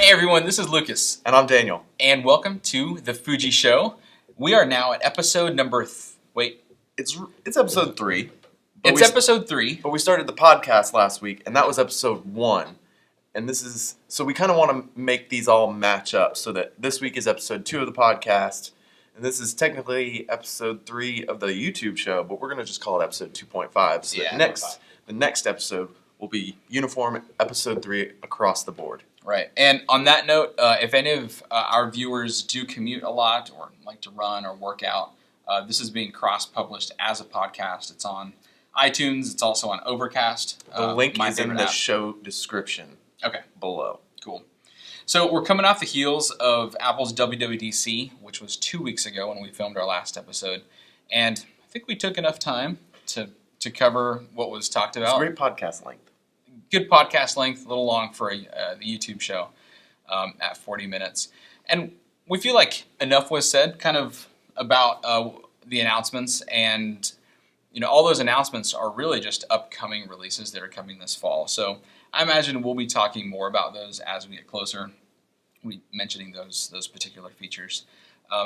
Hey everyone, this is Lucas. And I'm Daniel. And welcome to the Foojee Show. We are now at episode number... It's episode 3. It's episode 3. But we started the podcast last week, and that was episode 1. And this is... So we kind of want to make these all match up so that this week is episode 2 of the podcast. And this is technically episode 3 of the YouTube show, but we're going to just call it episode 2.5. So the next episode will be uniform episode 3 across the board. Right. And on that note, if any of our viewers do commute a lot or like to run or work out, this is being cross-published as a podcast. It's on iTunes. It's also on Overcast. The link is in the show description below. Cool. So we're coming off the heels of Apple's WWDC, which was 2 weeks ago when we filmed our last episode. And I think we took enough time to cover what was talked about. It's a great podcast length. Good podcast length, a little long for the YouTube show at 40 minutes. And we feel like enough was said kind of about the announcements. And, you know, all those announcements are really just upcoming releases that are coming this fall. So I imagine we'll be talking more about those as we get closer. We'll be mentioning those particular features.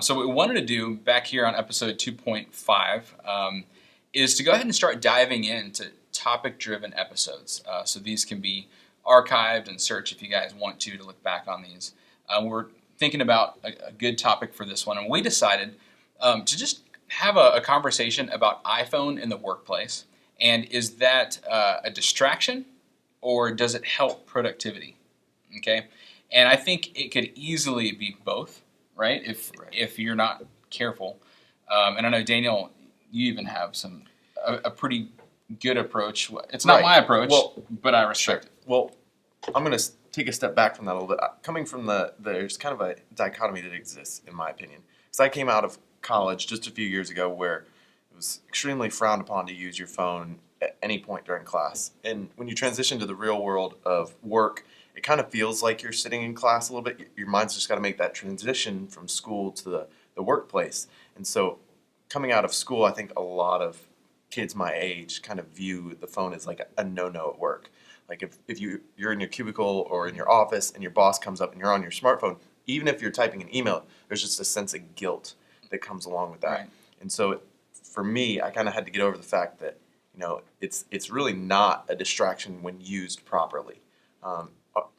So what we wanted to do back here on episode 2.5 is to go ahead and start diving into topic-driven episodes. So these can be archived and searched if you guys want to look back on these. We're thinking about a good topic for this one, and we decided to just have a conversation about iPhone in the workplace. And is that a distraction, or does it help productivity? Okay, and I think it could easily be both, right? If you're not careful. And I know, Daniel, you even have a pretty good approach. It's not my approach, but I respect it. Well, I'm going to take a step back from that a little bit. Coming from there's kind of a dichotomy that exists, in my opinion. Because I came out of college just a few years ago where it was extremely frowned upon to use your phone at any point during class. And when you transition to the real world of work, it kind of feels like you're sitting in class a little bit. Your mind's just got to make that transition from school to the workplace. And so coming out of school, I think a lot of kids my age kind of view the phone as like a no-no at work. Like if you're in your cubicle or in your office and your boss comes up and you're on your smartphone, even if you're typing an email, there's just a sense of guilt that comes along with that. Right. And so for me, I kind of had to get over the fact that, you know, it's really not a distraction when used properly.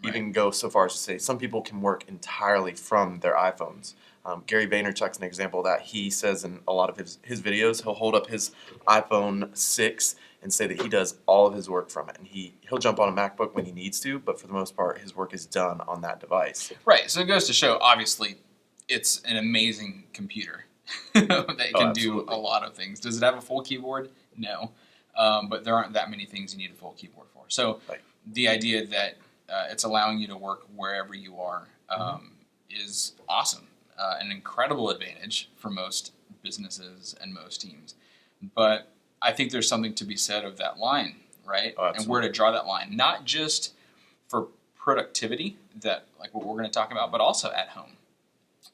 Even go so far as to say some people can work entirely from their iPhones. Gary Vaynerchuk's an example of that. He says in a lot of his videos, he'll hold up his iPhone 6 and say that he does all of his work from it. And he'll jump on a MacBook when he needs to, but for the most part, his work is done on that device. Right. So it goes to show, obviously, it's an amazing computer that can do a lot of things. Does it have a full keyboard? No. But there aren't that many things you need a full keyboard for. So the idea that it's allowing you to work wherever you are is awesome. An incredible advantage for most businesses and most teams. But I think there's something to be said of that line, right? And where to draw that line, not just for productivity, that like what we're going to talk about, but also at home.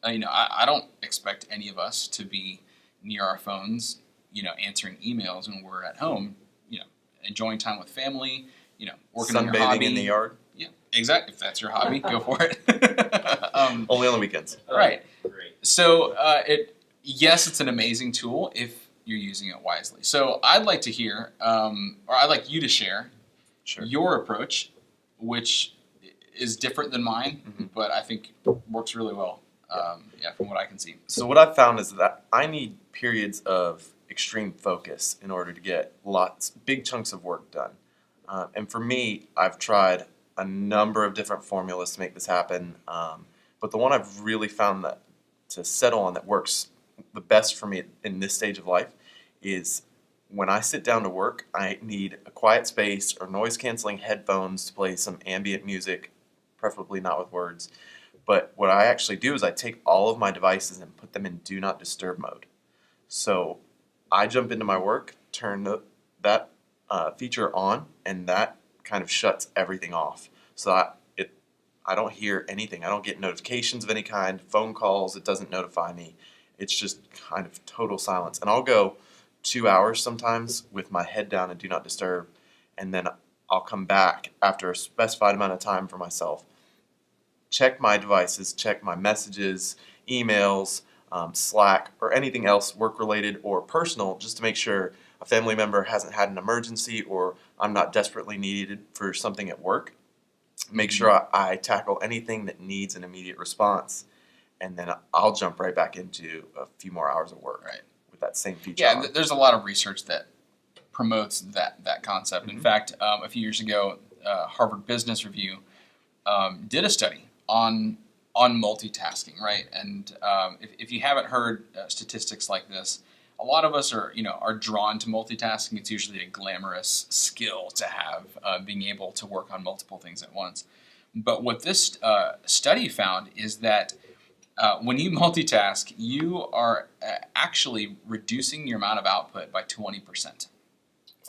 You know, I don't expect any of us to be near our phones, you know, answering emails when we're at home, you know, enjoying time with family, you know, working on your hobby. Sunbathing in the yard. Yeah, exactly. If that's your hobby, go for it. Only on the weekends. Right. Great. So yes, it's an amazing tool if you're using it wisely. So I'd like to hear, or I'd like you to share your approach, which is different than mine, but I think works really well. From what I can see. So what I've found is that I need periods of extreme focus in order to get big chunks of work done. And for me, I've tried a number of different formulas to make this happen. But the one I've really found that to settle on that works the best for me in this stage of life is when I sit down to work, I need a quiet space or noise-canceling headphones to play some ambient music, preferably not with words. But what I actually do is I take all of my devices and put them in Do Not Disturb mode. So I jump into my work, turn that feature on, and that kind of shuts everything off. So I don't hear anything. I don't get notifications of any kind, phone calls. It doesn't notify me. It's just kind of total silence. And I'll go 2 hours sometimes with my head down and Do Not Disturb, and then I'll come back after a specified amount of time for myself, check my devices, check my messages, emails, Slack, or anything else work-related or personal, just to make sure a family member hasn't had an emergency or I'm not desperately needed for something at work. Make sure I tackle anything that needs an immediate response, and then I'll jump right back into a few more hours of work with that same feature. Yeah, there's a lot of research that promotes that concept. In fact, a few years ago, Harvard Business Review did a study on multitasking, right? And if you haven't heard statistics like this, a lot of us are drawn to multitasking. It's usually a glamorous skill to have, being able to work on multiple things at once. But what this study found is that when you multitask, you are actually reducing your amount of output by 20%.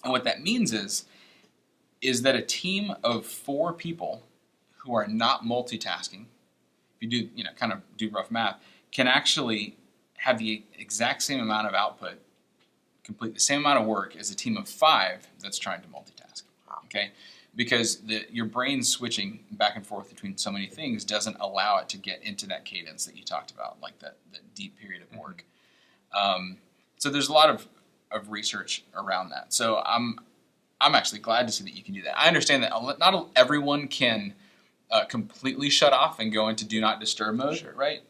And what that means is that a team of 4 people who are not multitasking, if you do kind of do rough math, can actually have the exact same amount of output, complete the same amount of work as a team of 5 that's trying to multitask. Okay, because your brain switching back and forth between so many things doesn't allow it to get into that cadence that you talked about, like that deep period of work. So there's a lot of research around that. So I'm actually glad to see that you can do that. I understand that not everyone can completely shut off and go into do not disturb mode, right?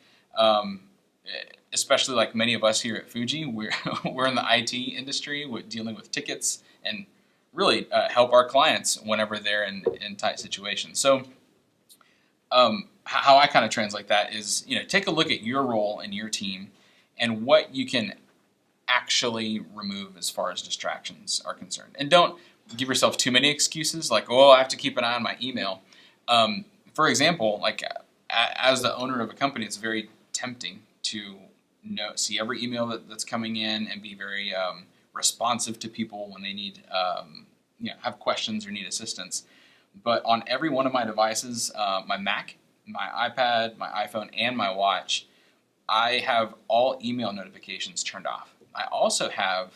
Especially like many of us here at Foojee, we're in the IT industry, dealing with tickets and really help our clients whenever they're in tight situations. So how I kind of translate that is, take a look at your role in your team and what you can actually remove as far as distractions are concerned. And don't give yourself too many excuses like, oh, I have to keep an eye on my email. For example, like as the owner of a company, it's very tempting to see every email that's coming in and be very responsive to people when they need, have questions or need assistance. But on every one of my devices, my Mac, my iPad, my iPhone, and my watch, I have all email notifications turned off. I also have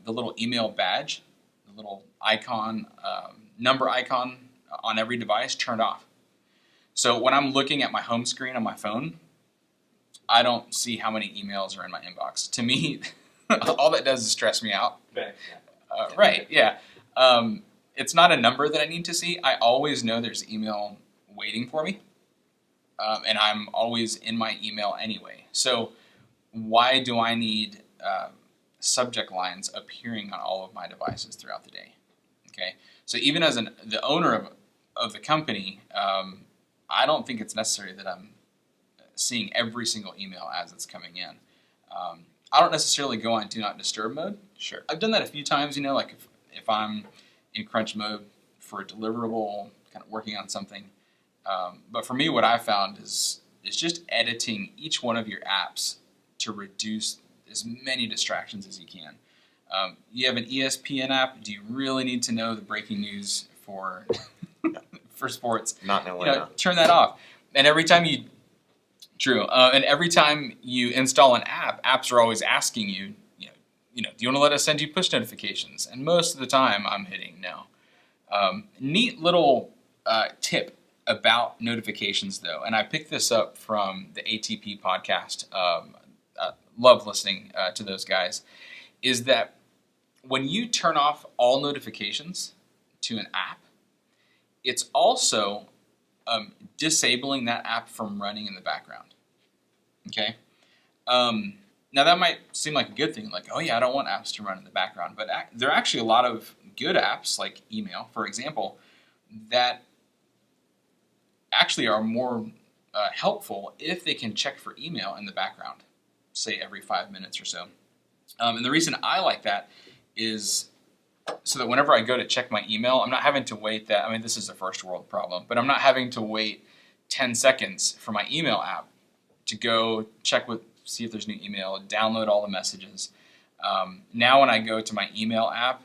the little email badge, the little icon, number icon on every device turned off. So when I'm looking at my home screen on my phone, I don't see how many emails are in my inbox. To me, all that does is stress me out. Right, yeah. It's not a number that I need to see. I always know there's email waiting for me, and I'm always in my email anyway. So why do I need subject lines appearing on all of my devices throughout the day? Okay, so even as the owner of the company, I don't think it's necessary that I'm seeing every single email as it's coming in. I don't necessarily go on do not disturb mode. Sure. I've done that a few times, like if I'm in crunch mode for a deliverable, kind of working on something. But for me, what I found is just editing each one of your apps to reduce as many distractions as you can. You have an ESPN app. Do you really need to know the breaking news for for sports? Not in Atlanta. Turn that off. And every time you install an app, apps are always asking you, do you want to let us send you push notifications? And most of the time, I'm hitting no. Neat little tip about notifications, though, and I picked this up from the ATP podcast. Love listening to those guys. Is that when you turn off all notifications to an app, it's also disabling that app from running in the background. Okay? Now that might seem like a good thing, like, oh yeah, I don't want apps to run in the background, but there are actually a lot of good apps, like email, for example, that actually are more helpful if they can check for email in the background, say every 5 minutes or so. And the reason I like that is so that whenever I go to check my email, I'm not having to wait this is a first world problem, but I'm not having to wait 10 seconds for my email app to go see if there's new email, download all the messages. Now when I go to my email app,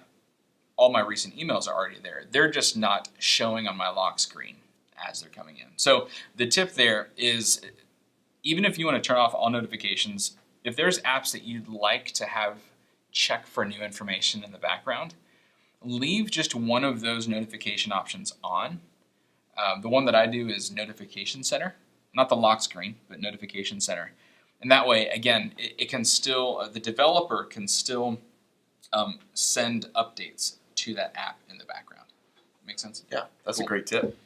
all my recent emails are already there. They're just not showing on my lock screen as they're coming in. So the tip there is, even if you want to turn off all notifications, if there's apps that you'd like to have check for new information in the background, leave just one of those notification options on. The one that I do is Notification Center, not the lock screen, but Notification Center. And that way, again, it can still, the developer can still send updates to that app in the background. Make sense? Yeah, that's Cool. a great tip.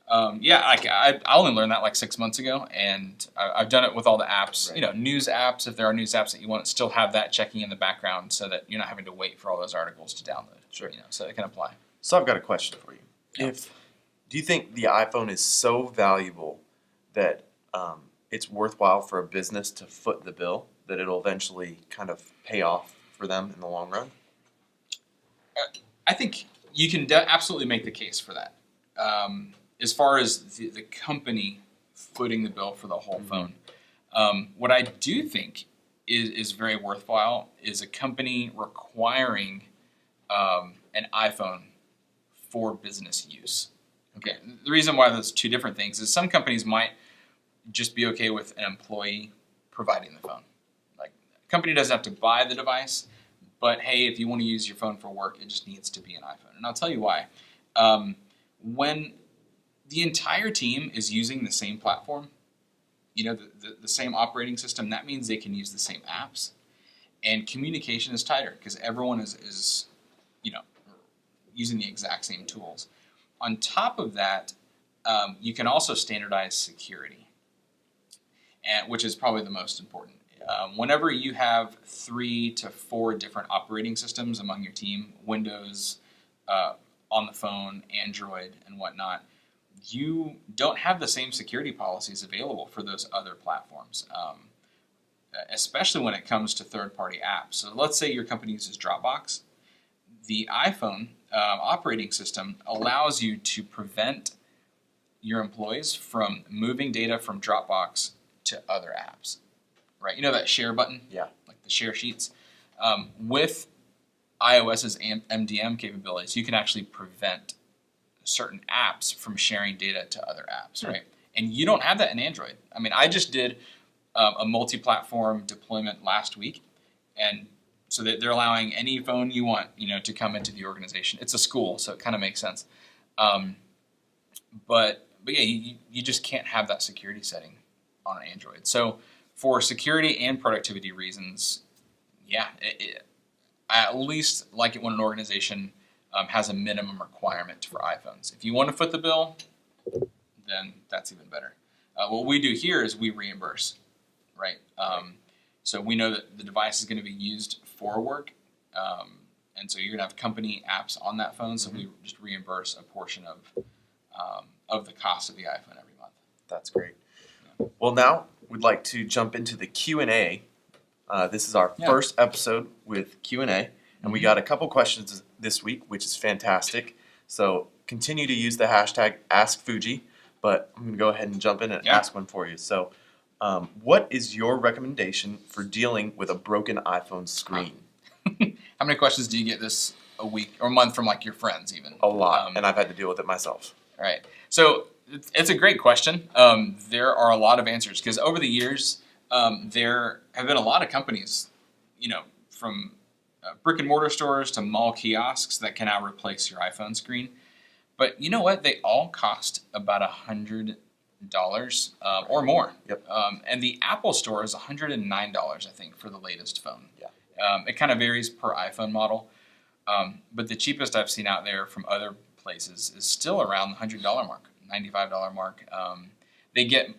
I only learned that like 6 months ago, and I've done it with all the apps. Right. You know, news apps. If there are news apps that you want to still have that checking in the background, so that you're not having to wait for all those articles to download. Sure. You know, so it can apply. So I've got a question for you. Yeah. Do you think the iPhone is so valuable that it's worthwhile for a business to foot the bill, that it'll eventually kind of pay off for them in the long run? I think you can absolutely make the case for that. As far as the company footing the bill for the whole phone, what I do think is very worthwhile is a company requiring an iPhone for business use. Okay. The reason why those two different things is some companies might just be okay with an employee providing the phone. Like, a company doesn't have to buy the device, but hey, if you want to use your phone for work, it just needs to be an iPhone. And I'll tell you why. When the entire team is using the same platform, you know, the same operating system, that means they can use the same apps, and communication is tighter because everyone is you know, using the exact same tools. On top of that, you can also standardize security, which is probably the most important. Whenever you have 3 to 4 different operating systems among your team, Windows, on the phone, Android, and whatnot, you don't have the same security policies available for those other platforms, especially when it comes to third-party apps. So let's say your company uses Dropbox. The iPhone operating system allows you to prevent your employees from moving data from Dropbox to other apps, right? You know that share button? Yeah. Like the share sheets. With iOS's MDM capabilities, you can actually prevent certain apps from sharing data to other apps, right? And you don't have that in Android. I mean, I just did a multi-platform deployment last week, and so they're allowing any phone you want, you know, to come into the organization. It's a school, so it kind of makes sense. But yeah, you just can't have that security setting on an Android. So for security and productivity reasons, yeah, I at least like it when an organization has a minimum requirement for iPhones. If you want to foot the bill, then that's even better. What we do here is we reimburse, right? So we know that the device is going to be used for work, and so you're going to have company apps on that phone, so we just reimburse a portion of the cost of the iPhone every month. That's great. Yeah. Well, now we'd like to jump into the Q&A. This is our first episode with Q&A, and we got a couple questions this week, which is fantastic. So continue to use the hashtag AskFoojee, but I'm going to go ahead and jump in and ask one for you. So what is your recommendation for dealing with a broken iPhone screen? How many questions do you get this a week or month from like your friends even? A lot, and I've had to deal with it myself. All right. So it's a great question. There are a lot of answers because over the years, there have been a lot of companies, you know, from brick and mortar stores to mall kiosks that can now replace your iPhone screen. But you know what? They all cost about $100 or more. Yep. And the Apple store is $109, I think, for the latest phone. Yeah. It kind of varies per iPhone model. But the cheapest I've seen out there from other places is still around the $100 mark, $95 mark. They get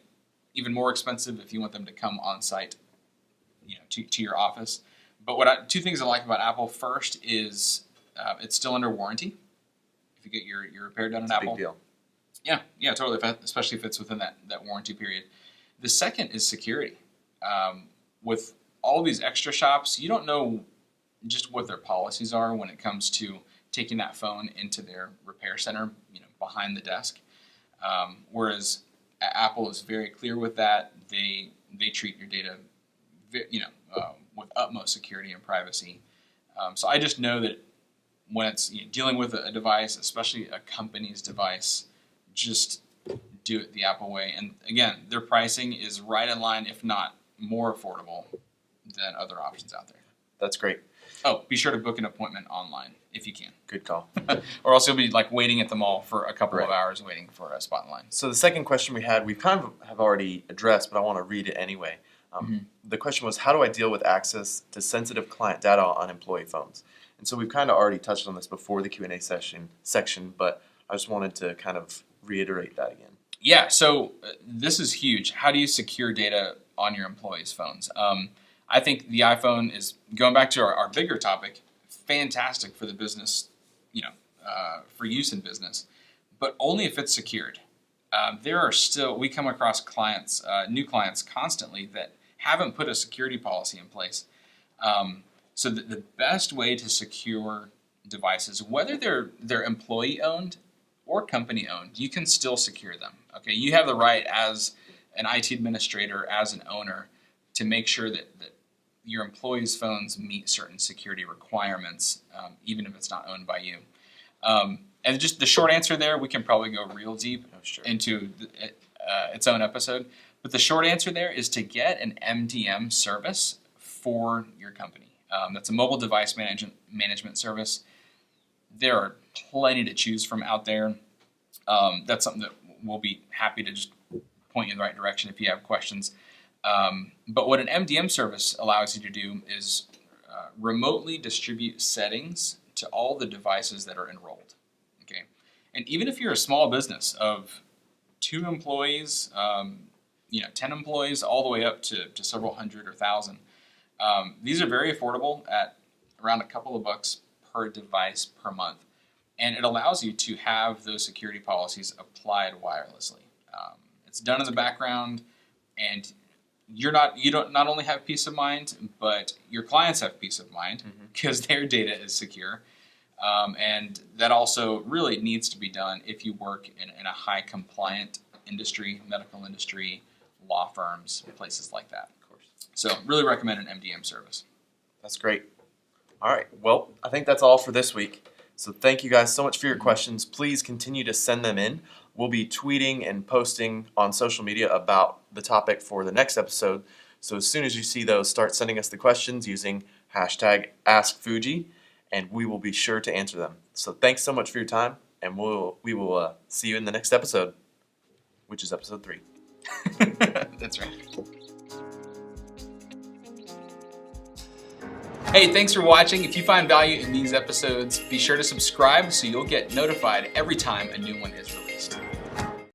even more expensive if you want them to come on site, you know, to your office. But two things I like about Apple. First is it's still under warranty. If you get your repair done at Apple, Big deal. Yeah, totally. Especially if it's within that warranty period. The second is security. With all of these extra shops, you don't know just what their policies are when it comes to taking that phone into their repair center, you know, behind the desk. Whereas Apple is very clear with that. They treat your data, you know, with utmost security and privacy. So I just know that when it's dealing with a device, especially a company's device, just do it the Apple way. And again, their pricing is right in line, if not more affordable than other options out there. That's great. Oh, be sure to book an appointment online if you can. Good call. Or else you'll be like waiting at the mall for a couple of Right. hours waiting for a spot in line. So the second question we had, we kind of have already addressed, but I want to read it anyway. The question was, how do I deal with access to sensitive client data on employee phones? And so we've kind of already touched on this before the Q&A section, but I just wanted to kind of reiterate that again. Yeah, so this is huge. How do you secure data on your employees' phones? I think the iPhone is, going back to our bigger topic, fantastic for the business, for use in business, but only if it's secured. We come across clients, new clients constantly that haven't put a security policy in place. So the best way to secure devices, whether they're employee-owned or company-owned, you can still secure them. Okay, you have the right as an IT administrator, as an owner, to make sure that your employees' phones meet certain security requirements, even if it's not owned by you. And just the short answer there, we can probably go real deep into its own episode. But the short answer there is to get an MDM service for your company. That's a mobile device management service. There are plenty to choose from out there. That's something that we'll be happy to just point you in the right direction if you have questions. But what an MDM service allows you to do is remotely distribute settings to all the devices that are enrolled. Okay, and even if you're a small business of 2 employees, 10 employees, all the way up to several hundred or thousand, these are very affordable at around a couple of bucks per device per month, and it allows you to have those security policies applied wirelessly. It's done in the background, and you don't not only have peace of mind, but your clients have peace of mind because their data is secure. And that also really needs to be done if you work in a high compliant industry, medical industry, law firms, places like that. Of course. So really recommend an MDM service. That's great. All right. Well, I think that's all for this week. So thank you guys so much for your questions. Please continue to send them in. We'll be tweeting and posting on social media about the topic for the next episode. So as soon as you see those, start sending us the questions using hashtag #AskFoojee, and we will be sure to answer them. So thanks so much for your time, and we will see you in the next episode, which is episode 3. That's right. Hey, thanks for watching. If you find value in these episodes, be sure to subscribe so you'll get notified every time a new one is released.